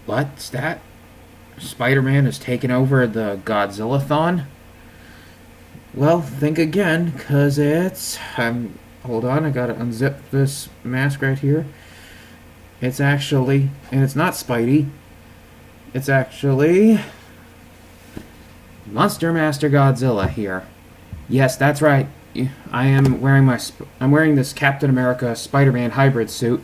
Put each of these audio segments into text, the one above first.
What's that? Spider-Man has taken over the Godzilla-Thon? Well, think again, cause it's... hold on, I gotta unzip this mask right here. It's actually... And it's not Spidey. It's actually... Monster Master Godzilla here. Yes, that's right. I am wearing I'm wearing this Captain America Spider-Man hybrid suit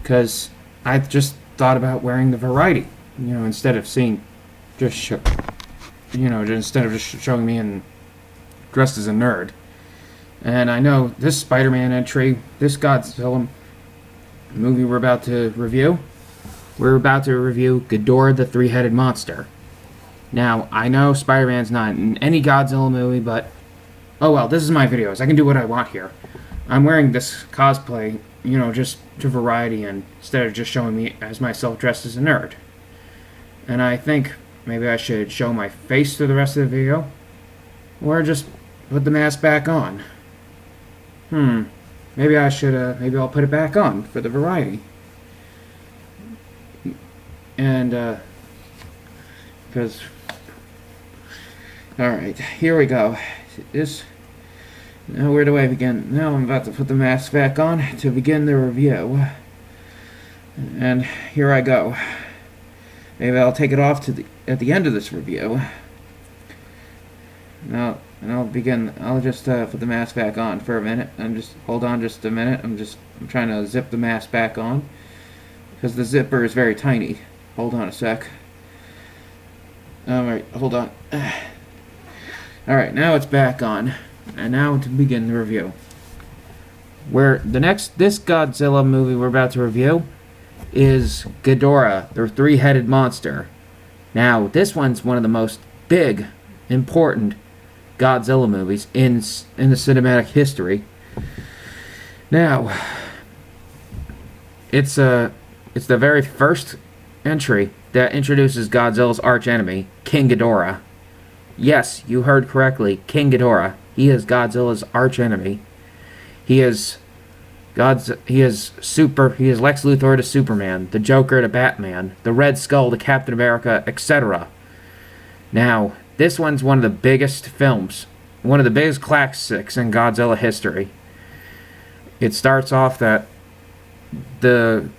because I just thought about wearing the variety. Instead of seeing instead of just showing me in dressed as a nerd. And I know this Spider-Man entry, this Godzilla movie we're about to review Ghidorah the Three-Headed Monster. Now, I know Spider-Man's not in any Godzilla movie, but... Oh well, this is my videos. I can do what I want here. I'm wearing this cosplay, just to variety, and instead of just showing me as myself dressed as a nerd. And I think maybe I should show my face through the rest of the video. Or just put the mask back on. Maybe I should, maybe I'll put it back on for the variety. And, because... Alright, here we go. Now where do I begin? Now I'm about to put the mask back on to begin the review. And here I go. Maybe I'll take it off at the end of this review. Now, and I'll just put the mask back on for a minute. Hold on just a minute. I'm trying to zip the mask back on. Because the zipper is very tiny. Hold on a sec. Alright, hold on. Alright, now it's back on. And now to begin the review. This Godzilla movie we're about to review is Ghidorah, the Three-Headed Monster. Now, this one's one of the most big, important Godzilla movies in the cinematic history. Now, it's the very first entry that introduces Godzilla's archenemy, King Ghidorah. Yes, you heard correctly, King Ghidorah. He is Godzilla's archenemy. He is Lex Luthor to Superman, the Joker to Batman, the Red Skull to Captain America, etc. Now, this one's one of the biggest films, one of the biggest classics in Godzilla history. It starts off that it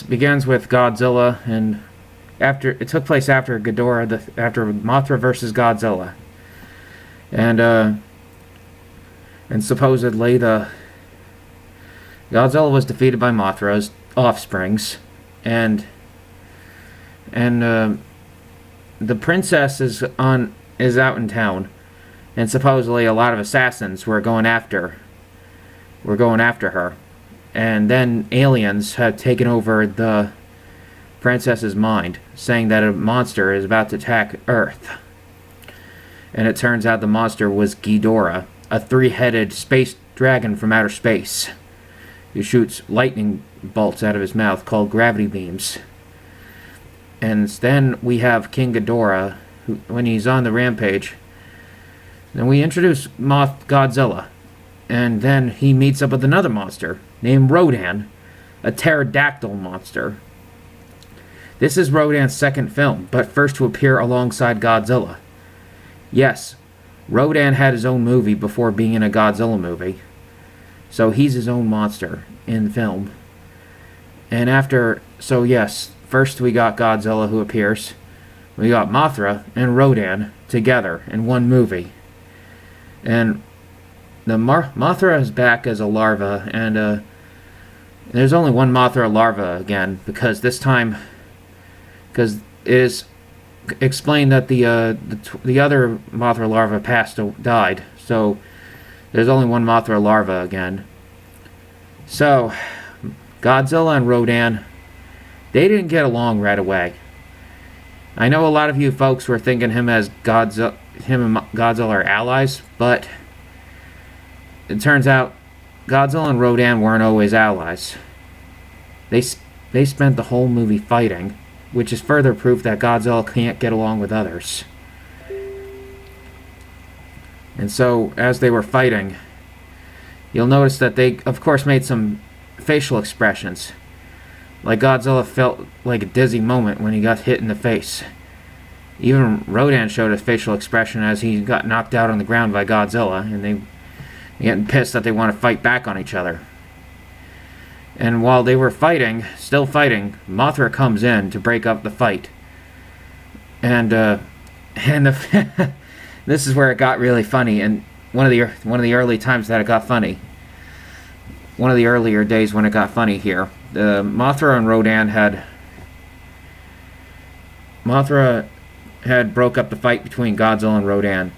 begins with Godzilla, and it took place after Ghidorah, after Mothra versus Godzilla, and supposedly Godzilla was defeated by Mothra's offsprings, and the princess is out in town, and supposedly a lot of assassins were going after her, and then aliens had taken over the princess's mind, saying that a monster is about to attack Earth. And it turns out the monster was Ghidorah, a three-headed space dragon from outer space, who shoots lightning bolts out of his mouth called gravity beams. And then we have King Ghidorah, who, when he's on the rampage, then we introduce Godzilla, and then he meets up with another monster named Rodan, a pterodactyl monster. This is Rodan's second film, but first to appear alongside Godzilla. Yes, Rodan had his own movie before being in a Godzilla movie, so he's his own monster in the film. And first we got Godzilla who appears. We got Mothra and Rodan together in one movie. And the Mothra is back as a larva, and there's only one Mothra larva again, because it is explained that the other Mothra larva died, so there's only one Mothra larva again. So Godzilla and Rodan, they didn't get along right away. I know a lot of you folks were thinking him and Godzilla are allies, but it turns out Godzilla and Rodan weren't always allies. They spent the whole movie fighting, which is further proof that Godzilla can't get along with others. And so, as they were fighting, you'll notice that they, of course, made some facial expressions. Like Godzilla felt like a dizzy moment when he got hit in the face. Even Rodan showed a facial expression as he got knocked out on the ground by Godzilla, and they getting pissed that they want to fight back on each other. And while they were fighting, still fighting, Mothra comes in to break up the fight. And this is where it got really funny, and one of the early times that it got funny. One of the earlier days when it got funny here. Mothra and Rodan had broke up the fight between Godzilla and Rodan.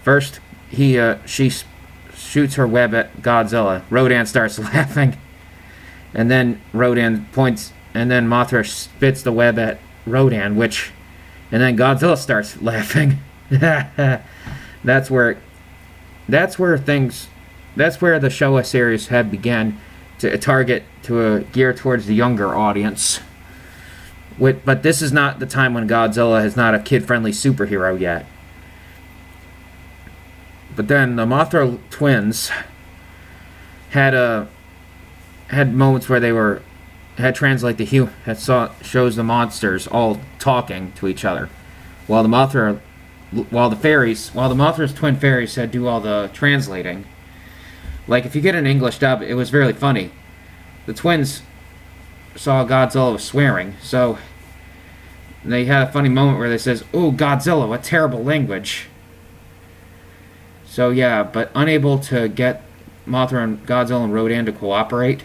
First, she shoots her web at Godzilla. Rodan starts laughing, and then Rodan points, and then Mothra spits the web at Rodan, and then Godzilla starts laughing. That's where the Showa series had began to gear towards the younger audience. But this is not the time when Godzilla is not a kid-friendly superhero yet. But then the Mothra twins had moments where they had translate the shows the monsters all talking to each other, while the Mothra's twin fairies had do all the translating. Like, if you get an English dub, it was really funny. The twins saw Godzilla was swearing, so they had a funny moment where they says, "Oh, Godzilla, what terrible language." So yeah, but unable to get Mothra and Godzilla and Rodan to cooperate,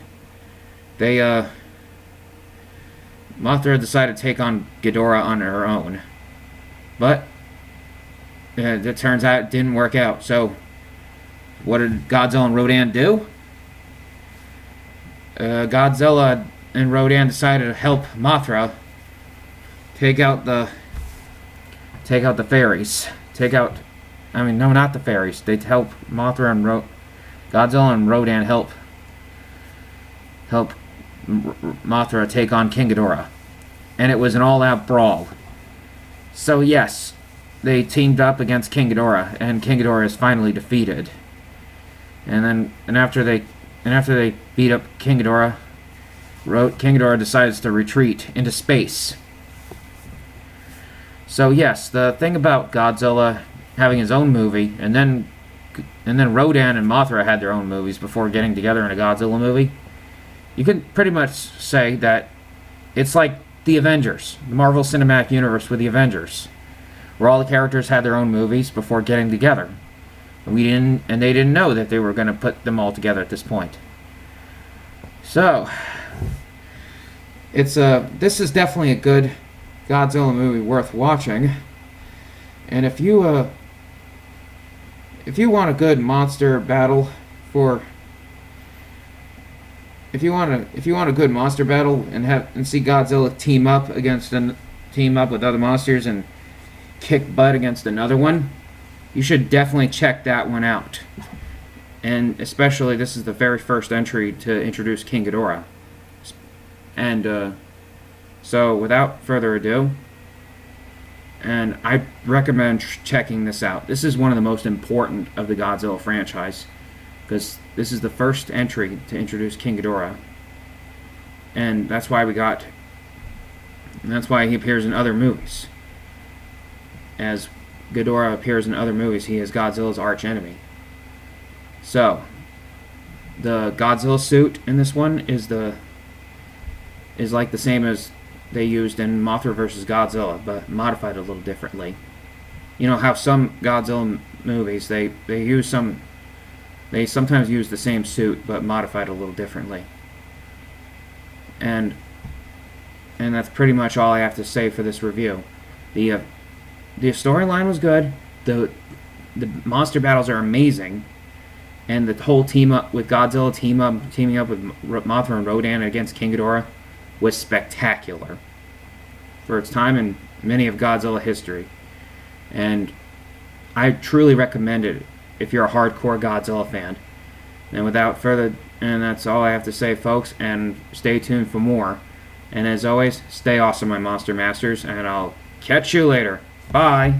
Mothra decided to take on Ghidorah on her own. But it turns out it didn't work out, so what did Godzilla and Rodan do? Godzilla and Rodan decided to help Mothra take out the fairies. Not the fairies. They'd help Mothra and Godzilla and Rodan help Mothra take on King Ghidorah. And it was an all-out brawl. So yes, they teamed up against King Ghidorah, and King Ghidorah is finally defeated. And after they beat up King Ghidorah, King Ghidorah decides to retreat into space. So yes, the thing about Godzilla having his own movie, and then Rodan and Mothra had their own movies before getting together in a Godzilla movie, you can pretty much say that it's like the Avengers, the Marvel Cinematic Universe with the Avengers, where all the characters had their own movies before getting together. And they didn't know that they were going to put them all together at this point. So, this is definitely a good Godzilla movie worth watching. And if you want a good monster battle if you want a good monster battle and see Godzilla team up with other monsters and kick butt against another one, you should definitely check that one out. And especially, this is the very first entry to introduce King Ghidorah. And so without further ado, and I recommend checking this out. This is one of the most important of the Godzilla franchise, because this is the first entry to introduce King Ghidorah. And that's why he appears in other movies. As Ghidorah appears in other movies, he is Godzilla's archenemy. So, the Godzilla suit in this one is like the same as they used in Mothra vs. Godzilla, but modified a little differently. You know how some Godzilla movies, they sometimes use the same suit, but modified a little differently. And that's pretty much all I have to say for this review. The storyline was good. The monster battles are amazing, and the whole team up with Godzilla teaming up with Mothra and Rodan against King Ghidorah was spectacular for its time in many of Godzilla history. And I truly recommend it if you're a hardcore Godzilla fan. And that's all I have to say, folks, and stay tuned for more. And as always, stay awesome, my Monster Masters, and I'll catch you later. Bye!